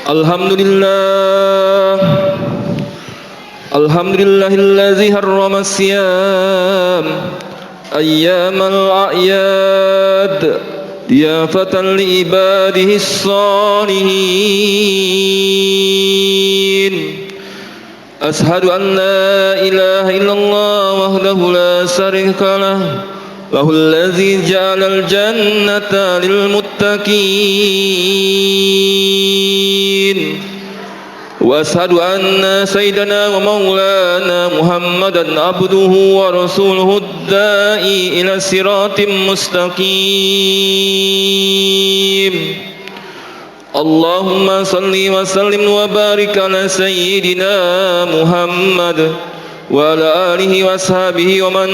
Alhamdulillah, alhamdulillahilladzi harrama as-siyam ayyamal a'yad diyafatan li ibadihi as-salihin. Ashhadu an la ilaha illallah wahdahu la syarika lah, lahul ladzi ja'alal jannata lil muttaqin. Wa ashhadu anna sayyidana wa maulana Muhammadan abduhu wa rasuluhu ad-da'i ila siratim mustaqim. Allahumma salli wa sallim wa barik ala sayyidina Muhammad wa ala alihi wa ashabihi wa man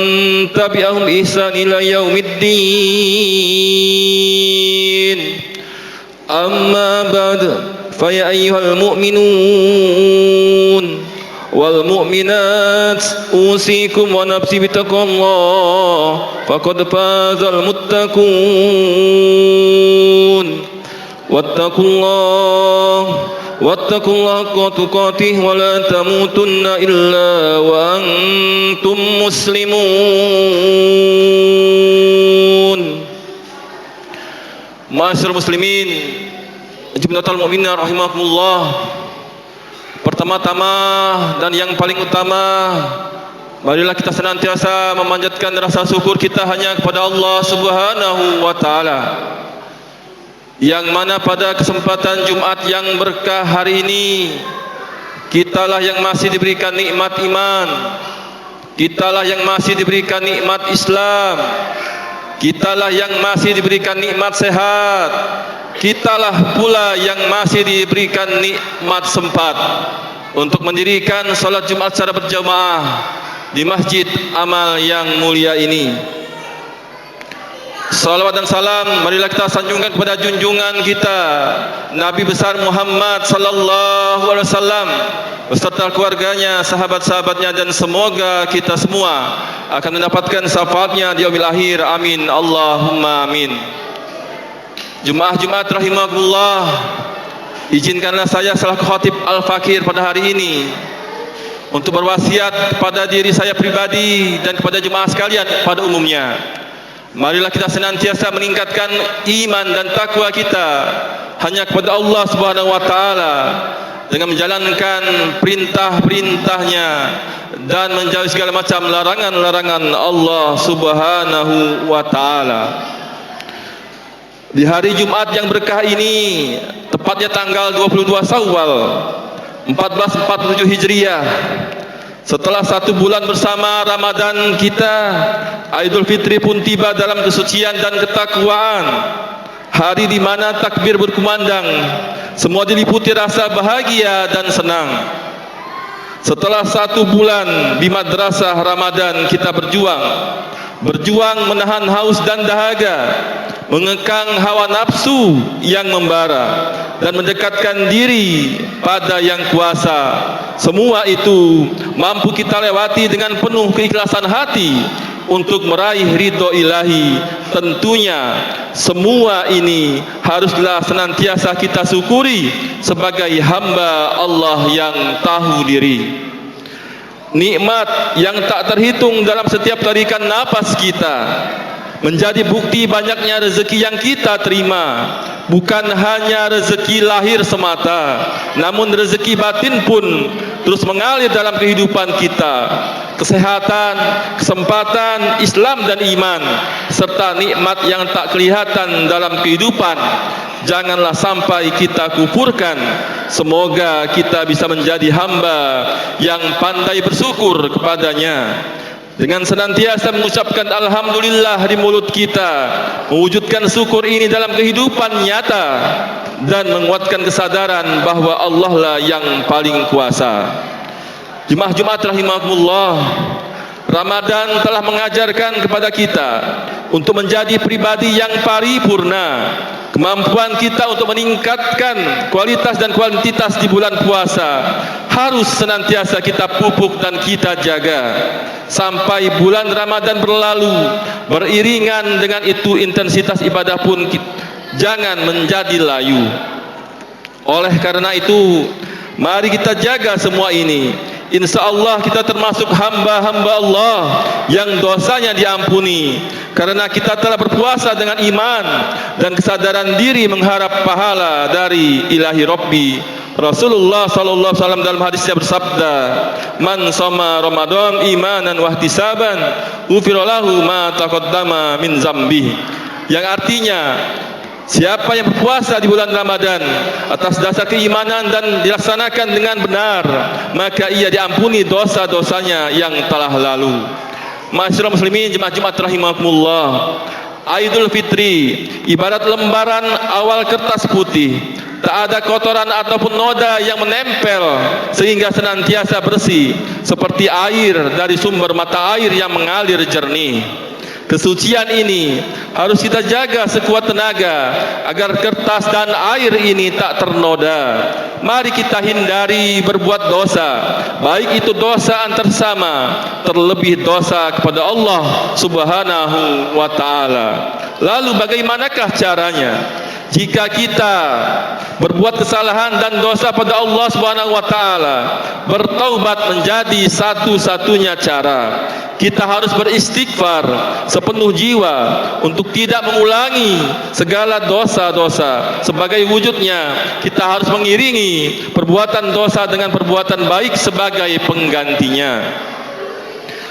tabi'ahum bi ihsan ila yaumiddin. Amma ba'd, fa ya ayyuhal mu'minun wal mu'minat usikum wa nafsi bitaqwallah faqad fazal muttaqun. Wattaqullaha haqqa tuqatih wa la tamutunna illa wa antum muslimun. Ma'asyiral muslimin, jumlatul mu'minin rahimakumullah. Pertama-tama dan yang paling utama, marilah kita senantiasa memanjatkan rasa syukur kita hanya kepada Allah Subhanahu wa taala, yang mana pada kesempatan Jumat yang berkah hari ini, kitalah yang masih diberikan nikmat iman, kitalah yang masih diberikan nikmat Islam, kitalah yang masih diberikan nikmat sehat, kitalah pula yang masih diberikan nikmat sempat untuk mendirikan salat Jumat secara berjamaah di Masjid Amal yang mulia ini. Salawat dan salam marilah kita sanjungkan kepada junjungan kita Nabi besar Muhammad sallallahu alaihi wasallam beserta keluarganya, sahabat-sahabatnya, dan semoga kita semua akan mendapatkan syafaatnya di yaumil akhir. Amin Allahumma amin. Jumat rahimakumullah, izinkanlah saya selaku khatib Al-Fakir pada hari ini untuk berwasiat kepada diri saya pribadi dan kepada jemaah sekalian pada umumnya. Marilah kita senantiasa meningkatkan iman dan takwa kita hanya kepada Allah Subhanahu wa taala dengan menjalankan perintah-perintahnya dan menjauhi segala macam larangan-larangan Allah Subhanahu wa taala. Di hari Jumat yang berkah ini, tepatnya tanggal 22 Syawal 1447 Hijriah, setelah 1 bulan bersama Ramadan kita, Idul Fitri pun tiba dalam kesucian dan ketakwaan. Hari di mana takbir berkumandang, semua diliputi rasa bahagia dan senang. Setelah 1 bulan di madrasah Ramadan kita berjuang menahan haus dan dahaga, mengekang hawa nafsu yang membara, dan mendekatkan diri pada yang kuasa. Semua itu mampu kita lewati dengan penuh keikhlasan hati untuk meraih ridho ilahi. Tentunya semua ini haruslah senantiasa kita syukuri sebagai hamba Allah yang tahu diri. Nikmat yang tak terhitung dalam setiap tarikan napas kita menjadi bukti banyaknya rezeki yang kita terima. Bukan hanya rezeki lahir semata, namun rezeki batin pun terus mengalir dalam kehidupan kita. Kesehatan, kesempatan, Islam dan iman, serta nikmat yang tak kelihatan dalam kehidupan, janganlah sampai kita kufurkan. Semoga kita bisa menjadi hamba yang pandai bersyukur kepadanya dengan senantiasa mengucapkan alhamdulillah di mulut kita, mewujudkan syukur ini dalam kehidupan nyata, dan menguatkan kesadaran bahwa Allah lah yang paling kuasa. Jemaah Jumat rahimakumullah, Ramadan telah mengajarkan kepada kita untuk menjadi pribadi yang paripurna. Kemampuan kita untuk meningkatkan kualitas dan kuantitas di bulan puasa harus senantiasa kita pupuk dan kita jaga sampai bulan Ramadan berlalu. Beriringan dengan itu intensitas ibadah pun jangan menjadi layu. Oleh karena itu, mari kita jaga semua ini. Insya Allah kita termasuk hamba-hamba Allah yang dosanya diampuni, karena kita telah berpuasa dengan iman dan kesadaran diri mengharap pahala dari ilahi Rabbi. Rasulullah sallallahu alaihi wasallam dalam hadisnya bersabda, "Man shoma Ramadan imanan wa ihtisaban, ghufira lahu ma taqaddama min dzambihi." Yang artinya, siapa yang berpuasa di bulan Ramadan atas dasar keimanan dan dilaksanakan dengan benar, maka ia diampuni dosa-dosanya yang telah lalu. Ma'asyiral muslimin, jemaah Jumat rahimakumullah. Idul Fitri ibarat lembaran awal kertas putih. Tak ada kotoran ataupun noda yang menempel sehingga senantiasa bersih seperti air dari sumber mata air yang mengalir jernih. Kesucian ini harus kita jaga sekuat tenaga agar kertas dan air ini tak ternoda. Mari kita hindari berbuat dosa, baik itu dosa antar sesama, terlebih dosa kepada Allah Subhanahu wa taala. Lalu bagaimanakah caranya? Jika kita berbuat kesalahan dan dosa pada Allah Subhanahu wa taala, bertaubat menjadi satu-satunya cara. Kita harus beristighfar sepenuh jiwa untuk tidak mengulangi segala dosa-dosa. Sebagai wujudnya, kita harus mengiringi perbuatan dosa dengan perbuatan baik sebagai penggantinya.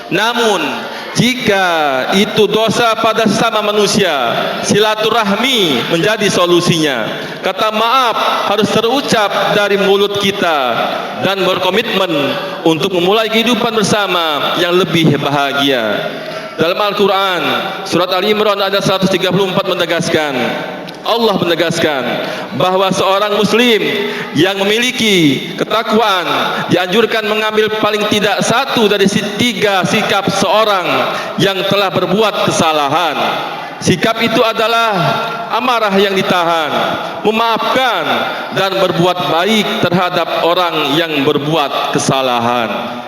Namun, jika itu dosa pada sesama manusia, silaturahmi menjadi solusinya. Kata maaf harus terucap dari mulut kita dan berkomitmen untuk memulai kehidupan bersama yang lebih bahagia. Dalam Al-Quran, surat Al-Imran ayat 134 menegaskan, Allah menegaskan bahwa seorang muslim yang memiliki ketakwaan dianjurkan mengambil paling tidak satu dari 3 sikap seorang yang telah berbuat kesalahan. Sikap itu adalah amarah yang ditahan, memaafkan, dan berbuat baik terhadap orang yang berbuat kesalahan.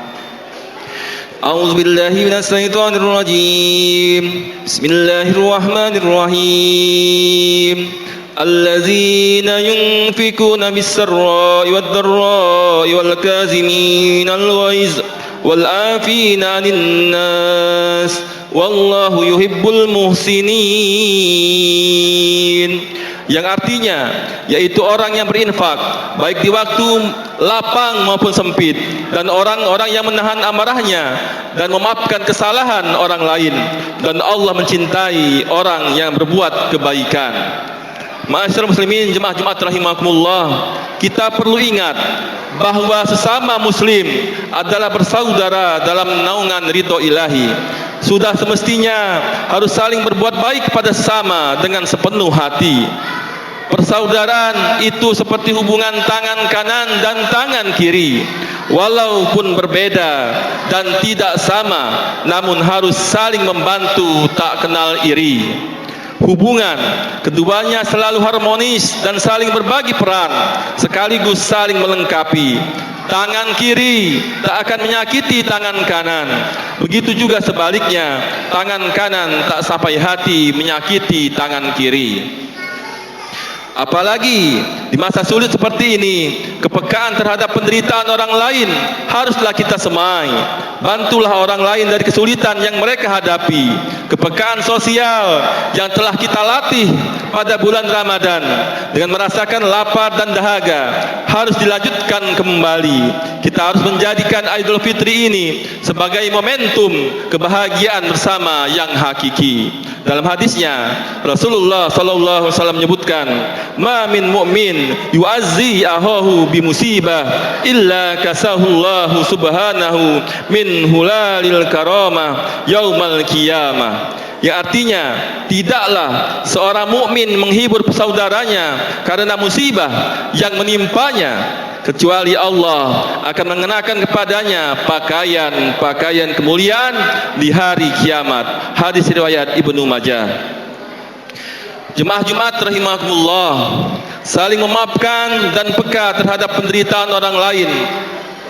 A'udzu billahi minasy syaithanir rajim. Bismillahirrahmanirrahim. Alladzina yunfikuna bis-sarra'i wad-dharra'i wal kaziminal ghaiz wal 'afina 'anil nas wallahu yuhibbul muhsinin. Yang artinya yaitu orang yang berinfak baik di waktu lapang maupun sempit, dan orang-orang yang menahan amarahnya dan memaafkan kesalahan orang lain, dan Allah mencintai orang yang berbuat kebaikan. Ma'asyiral muslimin, jemaah Jumat rahimakumullah, kita perlu ingat bahwa sesama muslim adalah bersaudara dalam naungan ridho ilahi. Sudah semestinya harus saling berbuat baik kepada sesama dengan sepenuh hati. Persaudaraan itu seperti hubungan tangan kanan dan tangan kiri. Walaupun berbeda dan tidak sama, namun harus saling membantu, tak kenal iri. Hubungan keduanya selalu harmonis dan saling berbagi peran, sekaligus saling melengkapi. Tangan kiri tak akan menyakiti tangan kanan. Begitu juga sebaliknya, tangan kanan tak sampai hati menyakiti tangan kiri. Apalagi di masa sulit seperti ini, kepekaan terhadap penderitaan orang lain haruslah kita semai. Bantulah orang lain dari kesulitan yang mereka hadapi. Kepekaan sosial yang telah kita latih pada bulan Ramadan dengan merasakan lapar dan dahaga harus dilanjutkan kembali. Kita harus menjadikan Idul Fitri ini sebagai momentum kebahagiaan bersama yang hakiki. Dalam hadisnya, Rasulullah sallallahu alaihi wasallam menyebutkan, "Ma min mu'min yu'azzi ahahu bi musibah illa kasahullahu subhanahu min hulalil karamah yaumal qiyamah." Yang artinya, tidaklah seorang mukmin menghibur saudaranya karena musibah yang menimpanya, kecuali Allah akan mengenakan kepadanya pakaian kemuliaan di hari kiamat. Hadis riwayat Ibnu Majah. Jemaah Jumat rahimakumullah, saling memaafkan dan peka terhadap penderitaan orang lain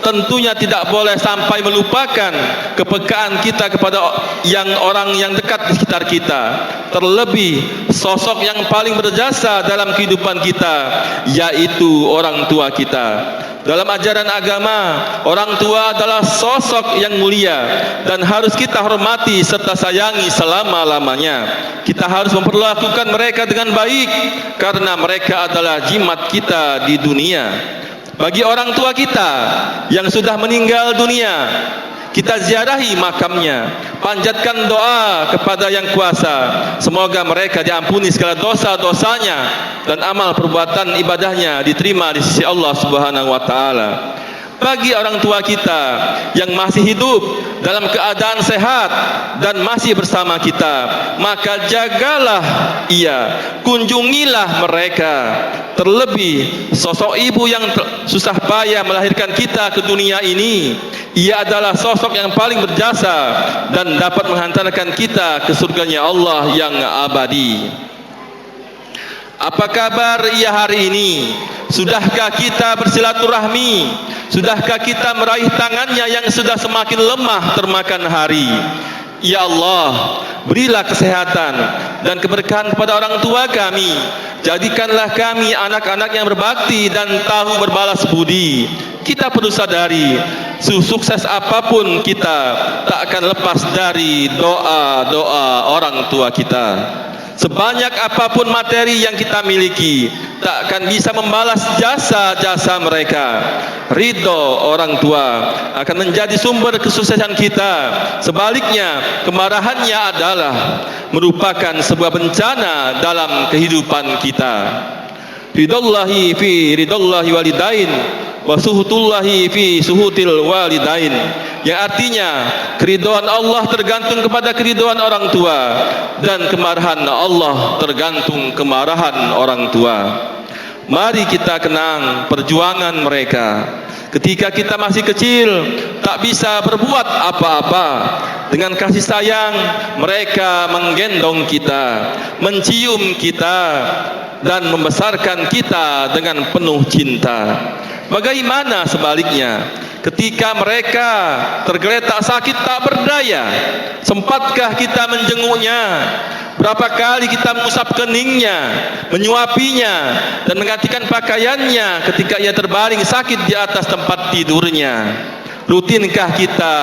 tentunya tidak boleh sampai melupakan kepekaan kita kepada orang yang dekat di sekitar kita. Terlebih sosok yang paling berjasa dalam kehidupan kita, yaitu orang tua kita. Dalam ajaran agama, orang tua adalah sosok yang mulia dan harus kita hormati serta sayangi selama-lamanya. Kita harus memperlakukan mereka dengan baik karena mereka adalah jimat kita di dunia. Bagi orang tua kita yang sudah meninggal dunia, kita ziarahi makamnya, panjatkan doa kepada Yang Kuasa, semoga mereka diampuni segala dosa-dosanya dan amal perbuatan ibadahnya diterima di sisi Allah Subhanahu wa taala. Bagi orang tua kita yang masih hidup dalam keadaan sehat dan masih bersama kita, maka jagalah ia, kunjungilah mereka. Terlebih sosok ibu yang susah payah melahirkan kita ke dunia ini, ia adalah sosok yang paling berjasa dan dapat menghantarkan kita ke surganya Allah yang abadi. Apa kabar ia hari ini? Sudahkah kita bersilaturahmi? Sudahkah kita meraih tangannya yang sudah semakin lemah termakan hari? Ya Allah, berilah kesehatan dan keberkahan kepada orang tua kami. Jadikanlah kami anak-anak yang berbakti dan tahu berbalas budi. Kita perlu sadari, sukses apapun kita tak akan lepas dari doa-doa orang tua kita. Sebanyak apapun materi yang kita miliki, tak akan bisa membalas jasa-jasa mereka. Ridho orang tua akan menjadi sumber kesuksesan kita. Sebaliknya, kemarahannya adalah merupakan sebuah bencana dalam kehidupan kita. Ridallahi fi ridallahi walidain wa suhutullahi fi suhutil walidain, yang artinya keridhaan Allah tergantung kepada keridhaan orang tua dan kemarahan Allah tergantung kemarahan orang tua. Mari kita kenang perjuangan mereka. Ketika kita masih kecil, tak bisa berbuat apa-apa. Dengan kasih sayang, mereka menggendong kita, mencium kita, dan membesarkan kita dengan penuh cinta. Bagaimana sebaliknya? Ketika mereka tergeletak sakit tak berdaya, sempatkah kita menjenguknya? Berapa kali kita mengusap keningnya, menyuapinya, dan menggantikan pakaiannya ketika ia terbaring sakit di atas tempat tidurnya? Rutinkah kita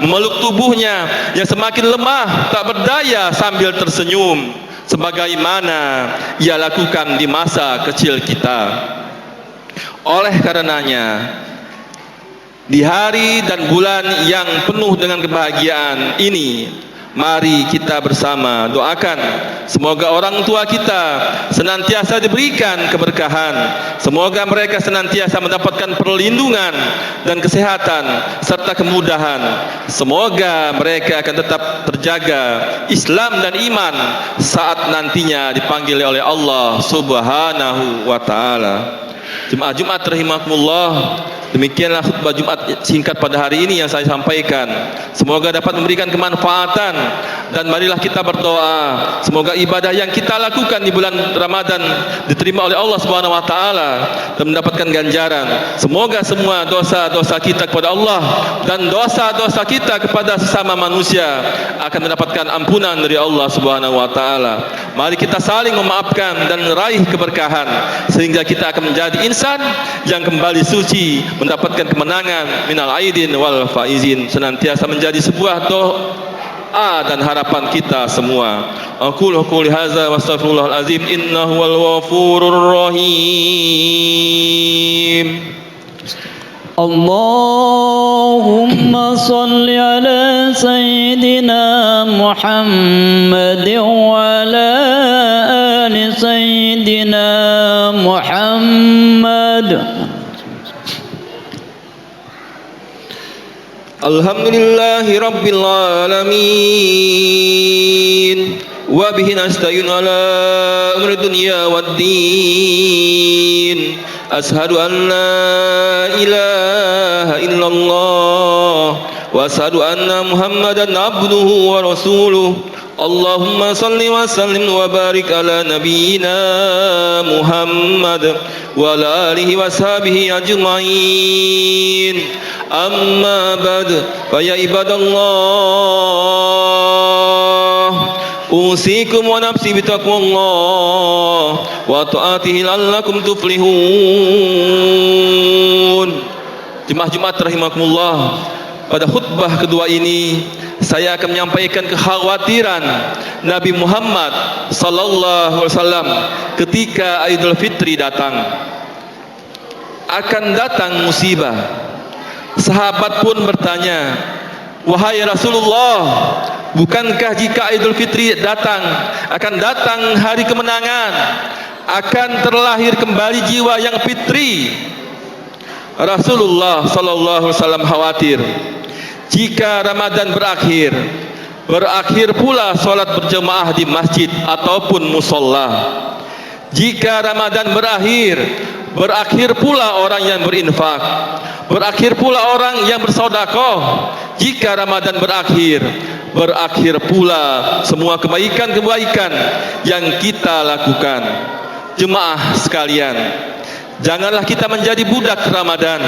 memeluk tubuhnya yang semakin lemah, tak berdaya sambil tersenyum, sebagaimana ia lakukan di masa kecil kita? Oleh karenanya, di hari dan bulan yang penuh dengan kebahagiaan ini, mari kita bersama doakan semoga orang tua kita senantiasa diberikan keberkahan, semoga mereka senantiasa mendapatkan perlindungan dan kesehatan serta kemudahan. Semoga mereka akan tetap terjaga Islam dan iman saat nantinya dipanggil oleh Allah Subhanahu wa taala. Jumat rahimakumullah. Demikianlah khutbah Jumat singkat pada hari ini yang saya sampaikan. Semoga dapat memberikan kemanfaatan, dan marilah kita berdoa semoga ibadah yang kita lakukan di bulan Ramadan diterima oleh Allah Subhanahu wa taala dan mendapatkan ganjaran. Semoga semua dosa-dosa kita kepada Allah dan dosa-dosa kita kepada sesama manusia akan mendapatkan ampunan dari Allah Subhanahu wa taala. Mari kita saling memaafkan dan raih keberkahan sehingga kita akan menjadi insan yang kembali suci, mendapatkan kemenangan minal aidin wal faizin, senantiasa menjadi sebuah doa dan harapan kita semua. Aqulu qouli hadza wa astaghfirullahal azim innahu wal ghafurur rahim. Allahumma salli ala sayyidina Muhammad wa ala ali sayyidina Muhammad. Alhamdulillahi rabbil alamin wa bihi nasta'in ala umri dunya waddin. Ashhadu an la ilaha illallah wa ashhadu anna Muhammadan abduhu wa rasuluh. Allahumma salli wa sallim wa barik ala nabiyyina Muhammad wa ala alihi wa sahbihi ajma'in. أما بعد فيا عباد الله أوصيكم ونفسي بتقوى الله وطاعته لعلكم تفلحون. Jemaah Jumat rahimakumullah, pada khutbah kedua ini saya akan menyampaikan kekhawatiran Nabi Muhammad sallallahu alaihi wasallam ketika Idul Fitri datang. Akan datang musibah. Sahabat pun bertanya, "Wahai Rasulullah, bukankah jika Idul Fitri datang akan datang hari kemenangan, akan terlahir kembali jiwa yang fitri?" Rasulullah sallallahu alaihi wasallam khawatir jika Ramadan berakhir pula solat berjemaah di masjid ataupun musolla. Jika Ramadan berakhir pula orang yang berinfak, berakhir pula orang yang bersedekah. Jika Ramadan berakhir pula semua kebaikan-kebaikan yang kita lakukan. Jemaah sekalian, janganlah kita menjadi budak Ramadan.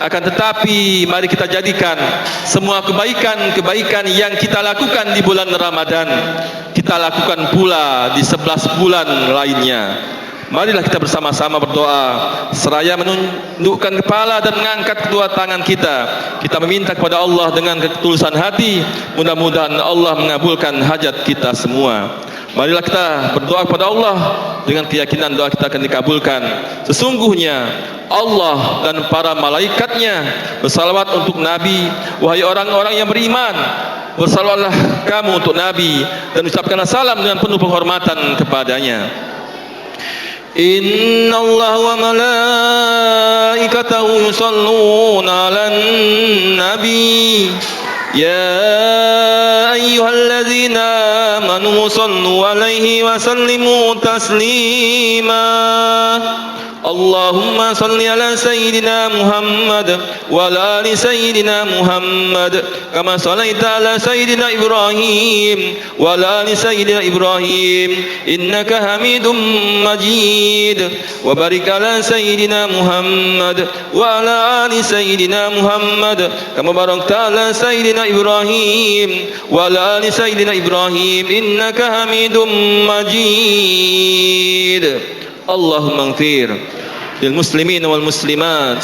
Akan tetapi mari kita jadikan semua kebaikan-kebaikan yang kita lakukan di bulan Ramadan kita lakukan pula di 11 bulan lainnya. Marilah kita bersama-sama berdoa seraya menundukkan kepala dan mengangkat kedua tangan kita. Kita meminta kepada Allah dengan ketulusan hati. Mudah-mudahan Allah mengabulkan hajat kita semua. Marilah kita berdoa kepada Allah dengan keyakinan doa kita akan dikabulkan. Sesungguhnya Allah dan para malaikatnya bersalawat untuk Nabi. Wahai orang-orang yang beriman, bersalawatlah kamu untuk Nabi dan ucapkanlah salam dengan penuh penghormatan kepadanya. Inna Allah wa malaikatahu yusalluna 'alan nabi ya ayyuhalladzina amanu sallu 'alaihi wa sallimu taslima. Allahumma salli ala sayyidina Muhammad wa ala ali sayyidina Muhammad kama sallaita ala sayyidina Ibrahim wa ala ali sayyidina Ibrahim innaka Hamidum Majid wa barik ala sayyidina Muhammad wa ala ali sayyidina Muhammad kama barakta ala sayyidina Ibrahim wa ala ali sayyidina Ibrahim innaka Hamidum Majid. Allahumma ighfir lil muslimin wal muslimat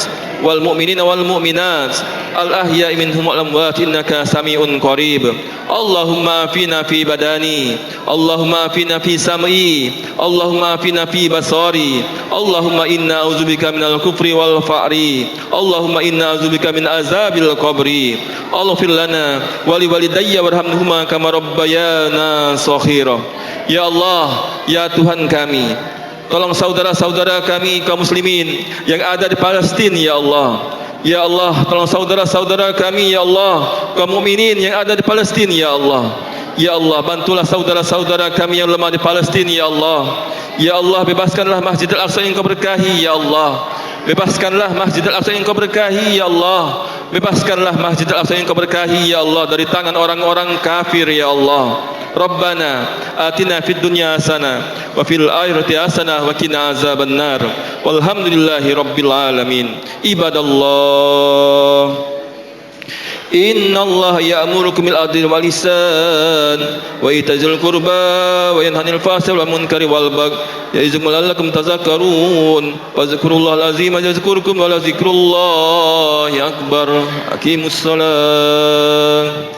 wal mu'minin wal mu'minat al ahya'i minhum wal amwat innaka sami'un qarib. Allahumma afina fi badani, Allahumma afina fi sam'i, Allahumma afina fi basari, Allahumma inna a'udzubika minal kufri wal fa'ri, Allahumma inna a'udzubika min azabil qabri. Allahfir lana wa li walidayya warhamhuma kama rabbayana shaghira. Ya Allah, ya Tuhan kami, tolong saudara-saudara kami kaum muslimin yang ada di Palestina, ya Allah. Ya Allah, tolong saudara-saudara kami, ya Allah, kaum mukminin yang ada di Palestina, ya Allah. Ya Allah, bantulah saudara-saudara kami yang lemah di Palestina, ya Allah. Ya Allah, bebaskanlah Masjid Al-Aqsa yang kau berkahi, ya Allah. Bebaskanlah Masjid Al-Aqsa yang kau berkahi, ya Allah. Bebaskanlah Masjid Al-Aqsa yang kau berkahi, ya Allah, dari tangan orang-orang kafir, ya Allah. Rabbana atina fid dunya hasanah wa fil akhirati hasanah wa qina azabannar. Walhamdulillahi rabbil alamin. Ibadallah, inna Allah ya'murukum bil adli wal ihsan wa itazil qurba wa yanha 'anil fahsya'i wal munkari wal baghi ya'izukum la'allakum tadhakkarun. Wa dzkurullahal azim yadhkurukum wa la dzikrullahi akbar. Aqimus shalah.